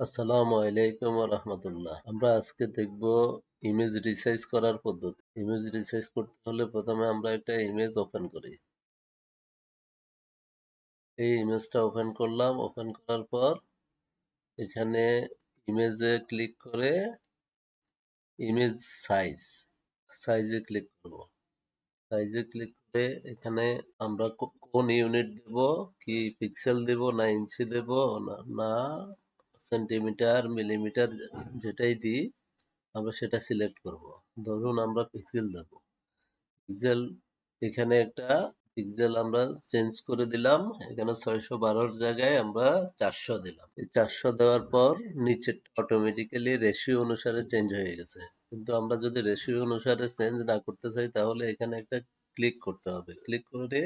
আসসালামু আলাইকুম ওয়া রাহমাতুল্লাহ। আমরা আজকে দেখব ইমেজ রিসাইজ করার পদ্ধতি। ইমেজ রিসাইজ করতে হলে প্রথমে আমরা একটা ইমেজ ওপেন করি। এই ইমেজটা ওপেন করলাম। ওপেন করার পর এখানে ইমেজে ক্লিক করে ইমেজ সাইজ সাইজে ক্লিক করব। সাইজে ক্লিক করে এখানে আমরা কোন ইউনিট দেব, কি পিক্সেল দেব না ইঞ্চি দেব না সেন্টিমিটার মিলিমিটার যেটাই দিই আমরা সেটা সিলেক্ট করব। ধরুন আমরা পিক্সেল দেব। পিক্সেল এখানে একটা পিক্সেল আমরা চেঞ্জ করে দিলাম। এখানে 612 জায়গায় আমরা 400 দিলাম। এই 400 দেওয়ার পর নিচেরটা অটোমেটিক্যালি রেশিও অনুসারে চেঞ্জ হয়ে গেছে। কিন্তু আমরা যদি রেশিও অনুসারে চেঞ্জ না করতে চাই তাহলে এখানে একটা ক্লিক করতে হবে। ক্লিক করে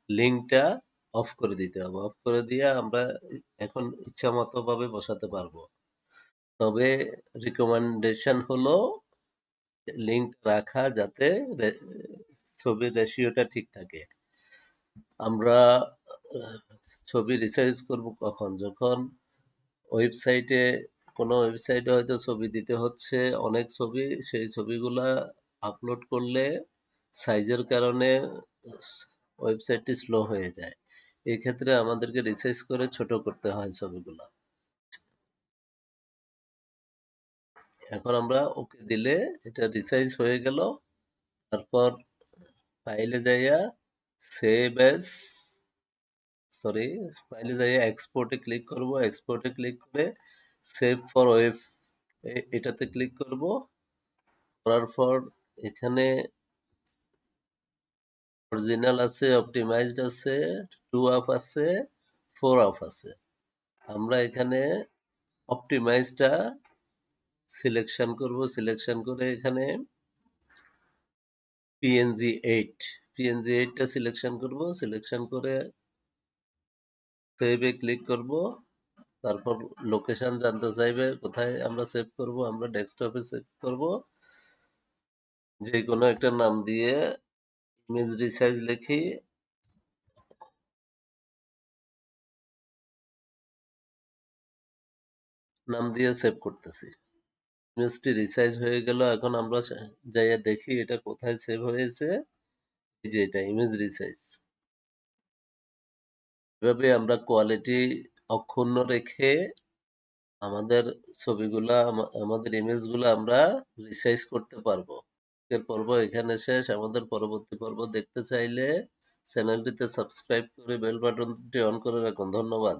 লিঙ্কটা অফ করে দিতে হবে। অফ করে দিয়ে আমরা এখন ইচ্ছামতো ভাবে বসাতে পারবো। তবে রিকমেন্ডেশন হলো লিঙ্ক রাখা যাতে ছবির রেশিওটা ঠিক থাকে। আমরা আহ, ছবি রিসাইজ করব কখন? যখন ওয়েবসাইটে কোনো ওয়েবসাইটে হয়তো ছবি দিতে হচ্ছে অনেক ছবি, সেই ছবিগুলা আপলোড করলে সাইজের কারণে ওয়েবসাইটটি স্লো হয়ে যায়। এই ক্ষেত্রে আমাদেরকে রিসাইজ করে ছোট করতে হয় ছবিগুলা। এখন আমরা ওকে দিলে এটা রিসাইজ হয়ে গেল। তারপর ফাইলে যাইয়া সেভ এস সরি ফাইলে যাইয়া এক্সপোর্টে ক্লিক করব। এক্সপোর্টে ক্লিক করে সেভ ফর ওয়েব এটাতে ক্লিক করব। করার পর এখানে অরিজিনাল আছে, অপটিমাইজড আছে, 2 আপ আছে, 4 আপ আছে। আমরা এখানে অপটিমাইজটা সিলেকশন করব। সিলেকশন করে এখানে পিএনজি 8 পিএনজি 8টা সিলেকশন করব। সিলেকশন করে সেভে ক্লিক করব। তারপর লোকেশন জানতে চাইবে কোথায় আমরা সেভ করব। আমরা ডেস্কটপে সেভ করব। যে কোনো একটা নাম দিয়ে ইমেজ রিসাইজ লিখি। নাম দিয়ে সেভ করতেছি। ইমেজটি রিসাইজ হয়ে গেল। এখন আমরা যাইয়া দেখি এটা কোথায় সেভ হয়েছে। এই যে এটা ইমেজ রিসাইজ। এভাবে আমরা কোয়ালিটি অক্ষুণ্ণ রেখে আমাদের ছবিগুলা আমাদের ইমেজগুলো আমরা রিসাইজ করতে পারবো। আজকের পর্ব এখানে শেষ। আমাদের পরবর্তী পর্ব দেখতে চাইলে চ্যানেলটিতে সাবস্ক্রাইব করে বেল বাটনটি অন করে রাখুন। ধন্যবাদ।